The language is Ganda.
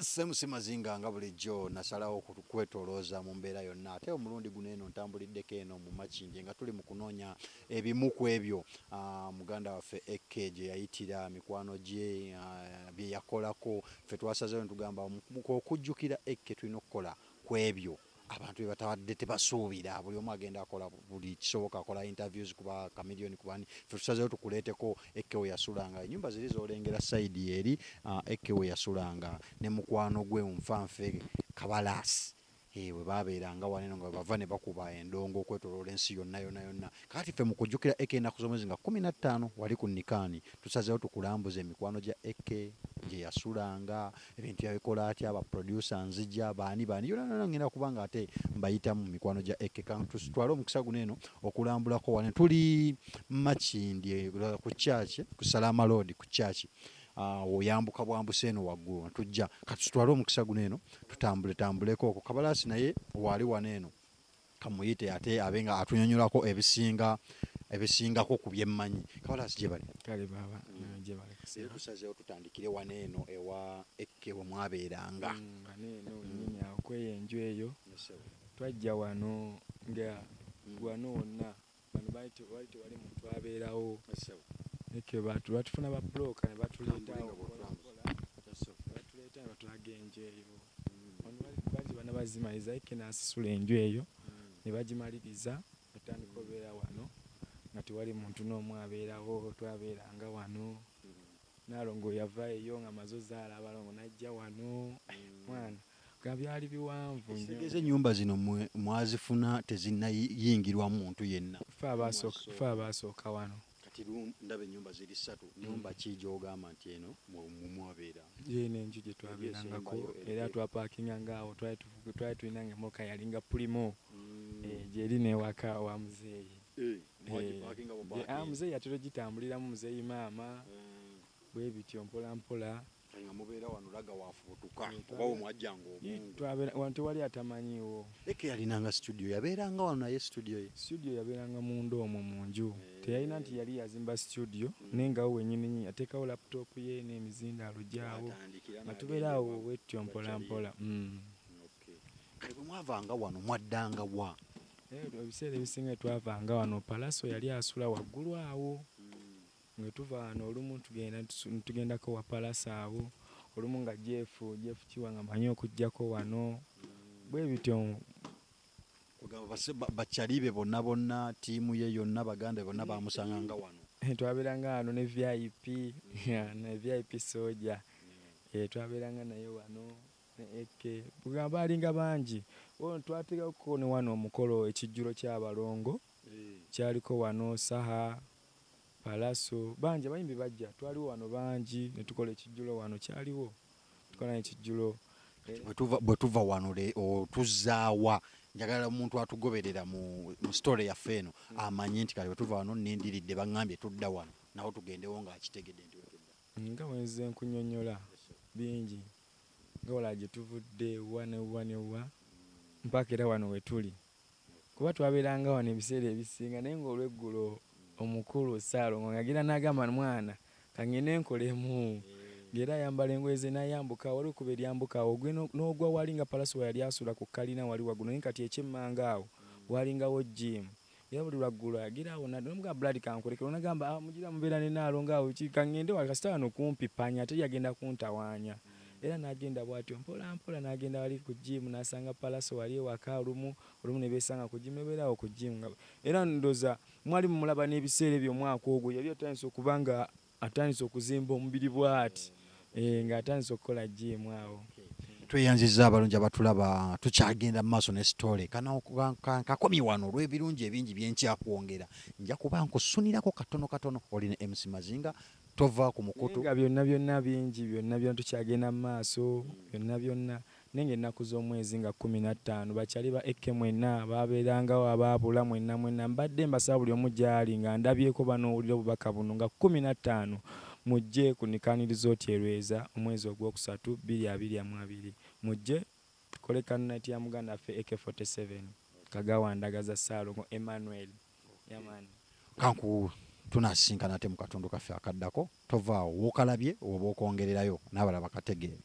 Semusi Mazinga nga bulijjo nasalawo kwetolooza mu mbeera yonna ate omulundi guno eno ntambuliddeko eno mu Makindye nga tuli mu kunoonya ebimu ku ebyo muganda waffe Ekke gye yayitira mikwano gye bye yakolako ffe twasazeewo ne tugamba okujjukira Ekke tulina okukola ku ebyo abantu be batabadde tebasuubira buli omu agenda akola buli kisoboka akola interviews kuba Chameleone kubani ffe tusazeewo tukuleeteko Ekke we yasulanga ennyumba ziri zolengera sayidi eri Ekke we yasulanga ne mukwano gwe Nfanfe Kabalaasi we babeeranga waneno nga bava ne bakuba endongo okwetoloola ensi yonna yonna kati ffe mu kujjukira Ekke ennaku z'omwezi nga 15 wali ku Nikaani tusazeewo tukulambuza emikwano gya Ekke gye yasulanga ebintu yabikola atya aba producer nzija baani yonna ngenda kubanga ate mbayitamu mu mikwano gya Ekke kantu tutwale omukisa guno eno okulambulako wane tuli Makindye ku church ku Salama Road ku church oyambuka bwambuse eno waggulu tujja kati tutwale omukisa guno eno tutambuleko okwo Kabalaasi naye wali wane eno kamuyite ate abenga atunyonyolako ebisingako ku byemmanyi Kabalaasi gye bali kale baba gye bali tusazeewo tutandikire wane eno ewa Ekke we mwabeeranga eno nyini awo kweyenju eyo twajja wano nga wano wonna bano wali tewali muntu abeerawo Ekke batufuna ba broker ne batuleetawo ne batulaga enju eyo bali bana bazimaliza Ekke n'asisula enju eyo ne bagimaliriza batandika obeera wano nga tewali muntu n'omu abeerawo twabeeranga wano Naalongo yava eyo nga mazoza alabalongo najja wano mwana nga byali biwanvu nnyo. Sigeze ennyumba zino mwazifuna tezinnayingirwa muntu yenna. Ffe abaasooka wano. Kati ndaba ennyumba ziri 3 nnyumba ki gy'ogamba nti eno mwabeera? Yeeno enju gye twabeerangako era twapakinganga awo twali tulina ng'emmotoka yalinga Primo gyeri n'ewaka wa muzeeyi. Muzeeyi atera gitambuliramu muzeeyi maama bwe bityo mpola mpola nga mubeera wano laga waafubutuka oba omwajjanga omungu wano tewali atamanyiiwo. Ekke yalinanga studio yabeeranga wano naye studio yabeeranga munda omwo mu nju teyalina nti yali yazimba studio naye nga we wennyini yateekawo laptop ye n'emizindaalo gyawo nga tubeera awo bwetyo mpola mpola. Kale bwe mwavanga wano mwaddanga wa? Ebiseera ebisinga twavanga wano Palaso yali asula waggulu awo nga tuva wano olumu tugendako wa Palaso awo olumu nga Jeff Kiwanga manyi okujjako wano bwe bityo bakyalibe bonna ttiimu ye yonna baganda bonna bamusanganga wano. Twabeeranga wano ne VIP Soja twabeeranga naye wano ne Ekke baalinga bangi twategako ne wano omukolo ekijjulo ky'abalongo kyaliko wano Saha Palaso bangi abayimbi bajja twaliwo wano bangi ne tukola ekijjulo wano kyaliwo tukola ekijjulo. Bwe tuva wano tuzaawa njagala omuntu atugoberera mu story yaffe eno amanyi nti kale bwe tuva wano nindiridde baŋŋambye tudda wano nawo tugendewo ng'akitegedde nti nga wenze nkunyonnyola bingi nga wala gye tuvudde wa ne wa mpaka era wano we tuli kuba twabeeranga wano ebiseera ebisinga naye ng'olweggulo omukulu Ssaalongo ng'agira n'agamba mwana kangende enkolemu ng'era ayambala engoye ze n'ayambuka wali okuba eryambuka awo gwe n'ogwa wali nga Palaso yali asula ku kalina wali waggulu naye kati ekyemmanga awo walingawo Jim era buli lwaggulu agira awo n'omugamba Brad kankolekera n'agamba mugira mubeera ne Naalongo awo kangende wali kasita wano kumpi panya ate yagenda kuntawaanya era n'agenda bw'atyo mpola mpola n'agenda wali ku Jim n'asanga Palaso wali ewaka olumu ne beesanga ku Jim nebeerawo ku Jim era ndoza mwali mumulaba n'ebiseera ebyo omwaka ogwo yali atandise okuba nga atandise okuzimba omubiri bw'ati ng'atandise okukola Jim awo. Tweyanzizza abalungi abatulaba tukyagenda mu maaso ne story kakomye wano olw'ebirungi ebingi byenkyakwongera nja kuba nkusunirako katono oli ne MC Mazinga tova ku mukutu nga byonna bingi byonna tukyagenda mu maaso byonna nenge ennaku z'omwezi nga 15 bakyali ba Ekke mwenna babeerangawo abaabula mwenna mbadde mbasaba buli omu gy'ali nga ndabyeko banoowulira obubaka buno nga 15 mujje ku Nikaanirizo Tyerweza omwezi ogwokusatu 2022 mujje tukole kanunati ya muganda waffe AK47 kagawandagaza Ssaalongo Emmanuel yamani kanku tunasinkana ate mu katundu kaffe akaddako tovaawo wookalabye oba okwongererayo n'abalala bakategeera.